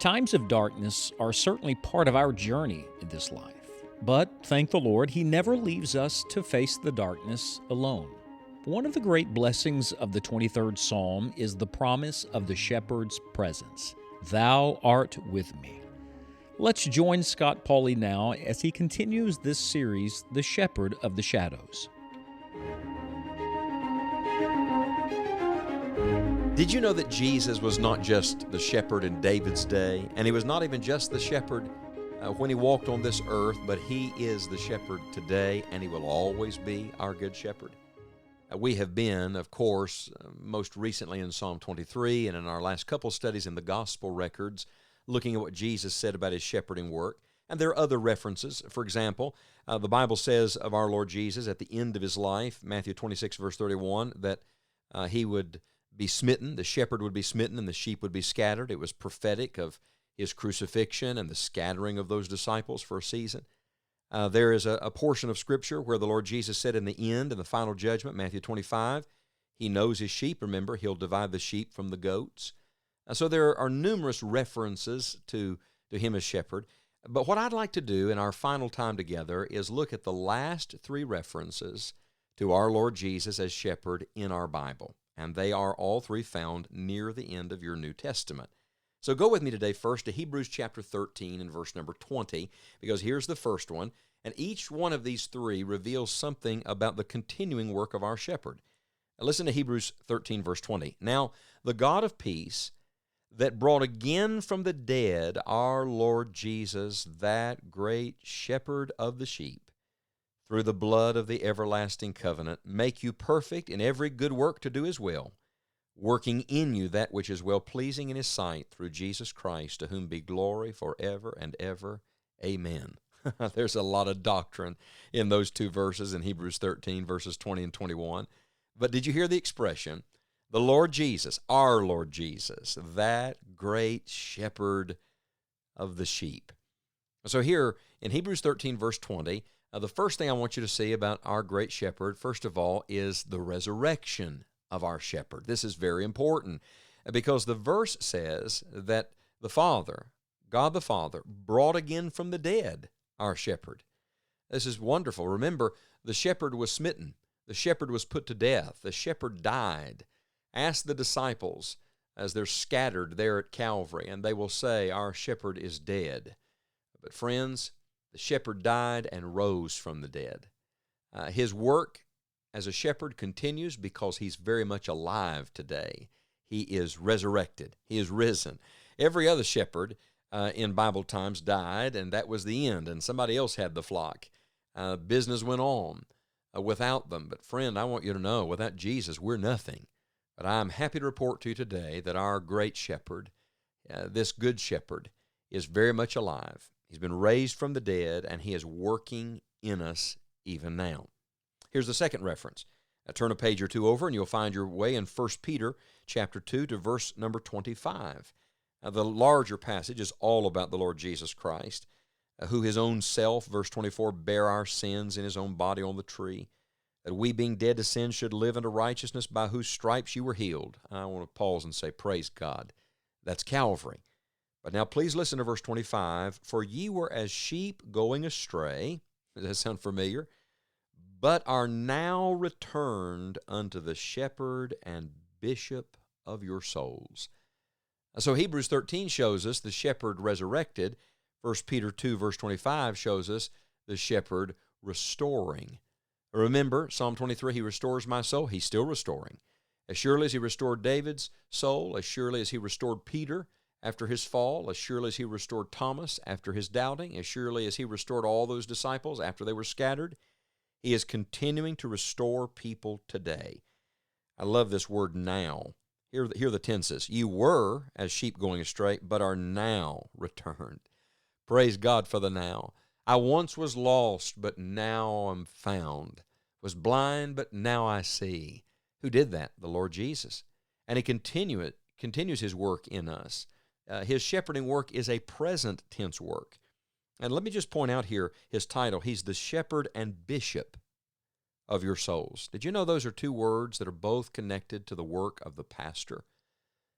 Times of darkness are certainly part of our journey in this life. But thank the Lord, He never leaves us to face the darkness alone. One of the great blessings of the 23rd Psalm is the promise of the shepherd's presence. Thou art with me. Let's join Scott Pauley now as he continues this series, The Shepherd of the Shadows. Did you know that Jesus was not just the shepherd in David's day, and He was not even just the shepherd when He walked on this earth, but He is the shepherd today, and He will always be our good shepherd? We have been, of course, most recently in Psalm 23 and in our last couple studies in the gospel records, looking at what Jesus said about His shepherding work. And there are other references. For example, the Bible says of our Lord Jesus at the end of His life, Matthew 26, verse 31, that He would be smitten, the shepherd would be smitten, and the sheep would be scattered. It was prophetic of His crucifixion and the scattering of those disciples for a season. There is a portion of Scripture where the Lord Jesus said in the end, in the final judgment, Matthew 25, He knows His sheep. Remember, He'll divide the sheep from the goats. So there are numerous references to Him as shepherd. But what I'd like to do in our final time together is look at the last three references to our Lord Jesus as shepherd in our Bible. And they are all three found near the end of your New Testament. So go with me today first to Hebrews chapter 13 and verse number 20, because here's the first one. And each one of these three reveals something about the continuing work of our shepherd. Now listen to Hebrews 13, verse 20. Now, the God of peace, that brought again from the dead our Lord Jesus, that great shepherd of the sheep, through the blood of the everlasting covenant, make you perfect in every good work to do His will, working in you that which is well-pleasing in His sight, through Jesus Christ, to whom be glory forever and ever. Amen. There's a lot of doctrine in those two verses in Hebrews 13, verses 20 and 21. But did you hear the expression? The Lord Jesus, our Lord Jesus, that great shepherd of the sheep. So here in Hebrews 13, verse 20, the first thing I want you to see about our great shepherd, first of all, is the resurrection of our shepherd. This is very important because the verse says that the Father, God the Father, brought again from the dead our shepherd. This is wonderful. Remember, the shepherd was smitten. The shepherd was put to death. The shepherd died. Ask the disciples as they're scattered there at Calvary, and they will say, our shepherd is dead. But friends, the shepherd died and rose from the dead. His work as a shepherd continues because He's very much alive today. He is resurrected. He is risen. Every other shepherd in Bible times died, and that was the end, and somebody else had the flock. Business went on without them. But friend, I want you to know, without Jesus, we're nothing. But I'm happy to report to you today that our great shepherd, this good shepherd, is very much alive. He's been raised from the dead, and He is working in us even now. Here's the second reference. Turn a page or two over, and you'll find your way in 1 Peter chapter 2 to verse number 25. The larger passage is all about the Lord Jesus Christ, who His own self, verse 24, bare our sins in His own body on the tree, that we, being dead to sin, should live unto righteousness, by whose stripes you were healed. I want to pause and say, praise God. That's Calvary. But now please listen to verse 25. For ye were as sheep going astray. Does that sound familiar? But are now returned unto the shepherd and bishop of your souls. So Hebrews 13 shows us the shepherd resurrected. 1 Peter 2 verse 25 shows us the shepherd restoring. Remember, Psalm 23, He restores my soul. He's still restoring. As surely as He restored David's soul, as surely as He restored Peter after his fall, as surely as He restored Thomas after his doubting, as surely as He restored all those disciples after they were scattered, He is continuing to restore people today. I love this word now. Here are the tenses. You were as sheep going astray, but are now returned. Praise God for the now. I once was lost, but now I'm found. Was blind, but now I see. Who did that? The Lord Jesus. And He continues His work in us. His shepherding work is a present tense work. And let me just point out here His title. He's the shepherd and bishop of your souls. Did you know those are two words that are both connected to the work of the pastor?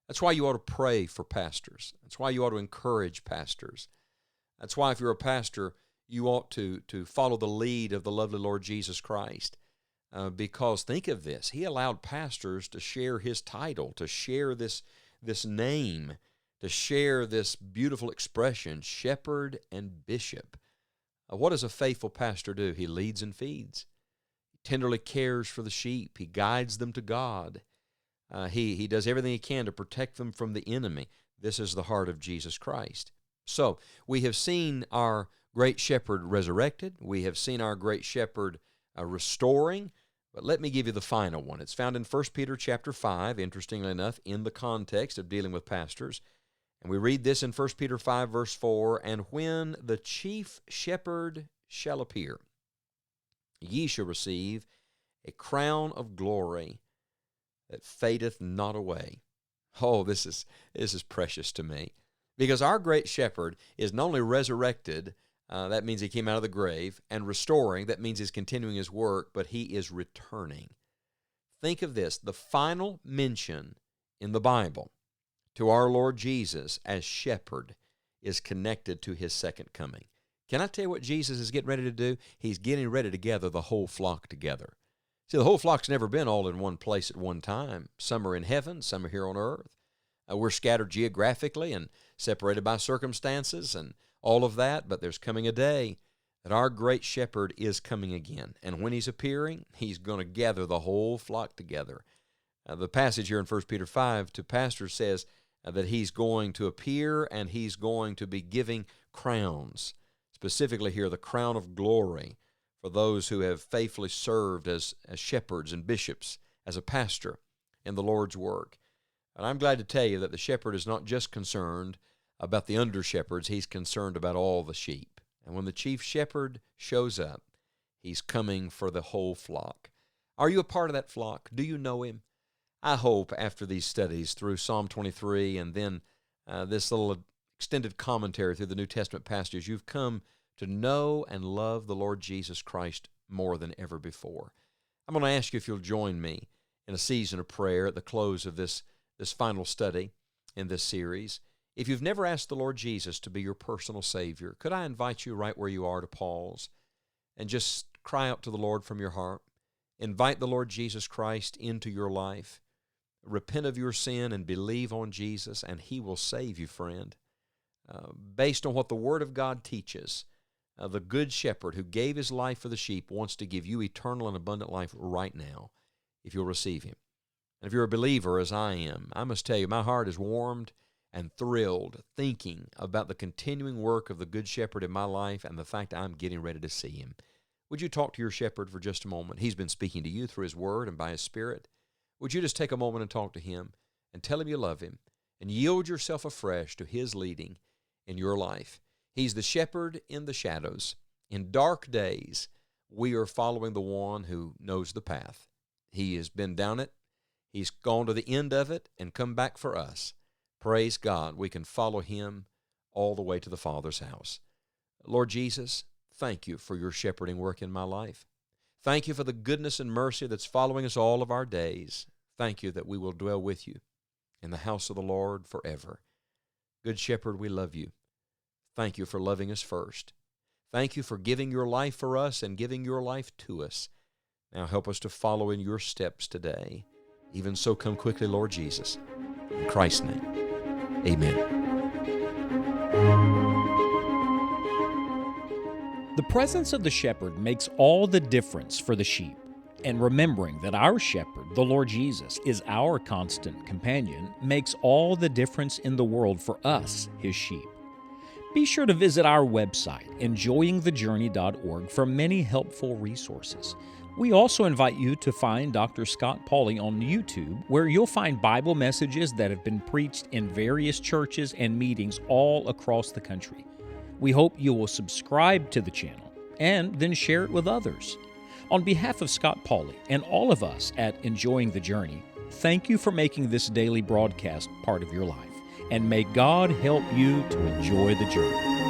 That's why you ought to pray for pastors. That's why you ought to encourage pastors. That's why if you're a pastor, you ought to follow the lead of the lovely Lord Jesus Christ. Because think of this, he allowed pastors to share his title, to share this name, to share this beautiful expression, shepherd and bishop. What does a faithful pastor do? He leads and feeds. He tenderly cares for the sheep. He guides them to God. He does everything he can to protect them from the enemy. This is the heart of Jesus Christ. So we have seen our great shepherd resurrected. We have seen our great shepherd restoring. But let me give you the final one. It's found in 1 Peter chapter 5, interestingly enough, in the context of dealing with pastors. And we read this in 1 Peter 5, verse 4, "And when the chief shepherd shall appear, ye shall receive a crown of glory that fadeth not away." Oh, this is precious to me. Because our great shepherd is not only resurrected, that means he came out of the grave, and restoring, that means he's continuing his work, but he is returning. Think of this, the final mention in the Bible to our Lord Jesus as shepherd is connected to his second coming. Can I tell you what Jesus is getting ready to do? He's getting ready to gather the whole flock together. See, the whole flock's never been all in one place at one time. Some are in heaven, some are here on earth. We're scattered geographically and separated by circumstances and all of that, but there's coming a day that our great shepherd is coming again. And when he's appearing, he's going to gather the whole flock together. The passage here in 1 Peter 5 to pastors says that he's going to appear and he's going to be giving crowns. Specifically here, the crown of glory for those who have faithfully served as shepherds and bishops, as a pastor in the Lord's work. And I'm glad to tell you that the shepherd is not just concerned about the under-shepherds, he's concerned about all the sheep. And when the chief shepherd shows up, he's coming for the whole flock. Are you a part of that flock? Do you know him? I hope after these studies through Psalm 23 and then this little extended commentary through the New Testament passages, you've come to know and love the Lord Jesus Christ more than ever before. I'm going to ask you if you'll join me in a season of prayer at the close of this final study in this series. If you've never asked the Lord Jesus to be your personal Savior, could I invite you right where you are to pause and just cry out to the Lord from your heart? Invite the Lord Jesus Christ into your life. Repent of your sin and believe on Jesus, and he will save you, friend. Based on what the Word of God teaches, the Good Shepherd who gave his life for the sheep wants to give you eternal and abundant life right now if you'll receive him. And if you're a believer, as I am, I must tell you, my heart is warmed and thrilled thinking about the continuing work of the Good Shepherd in my life and the fact I'm getting ready to see him. Would you talk to your shepherd for just a moment? He's been speaking to you through his word and by his Spirit. Would you just take a moment and talk to him and tell him you love him and yield yourself afresh to his leading in your life? He's the shepherd in the shadows. In dark days, we are following the one who knows the path. He has been down it. He's gone to the end of it and come back for us. Praise God, we can follow him all the way to the Father's house. Lord Jesus, thank you for your shepherding work in my life. Thank you for the goodness and mercy that's following us all of our days. Thank you that we will dwell with you in the house of the Lord forever. Good Shepherd, we love you. Thank you for loving us first. Thank you for giving your life for us and giving your life to us. Now help us to follow in your steps today. Even so, come quickly, Lord Jesus. In Christ's name, amen. The presence of the shepherd makes all the difference for the sheep. And remembering that our shepherd, the Lord Jesus, is our constant companion makes all the difference in the world for us, his sheep. Be sure to visit our website, enjoyingthejourney.org, for many helpful resources. We also invite you to find Dr. Scott Pauley on YouTube, where you'll find Bible messages that have been preached in various churches and meetings all across the country. We hope you will subscribe to the channel and then share it with others. On behalf of Scott Pauley and all of us at Enjoying the Journey, thank you for making this daily broadcast part of your life, and may God help you to enjoy the journey.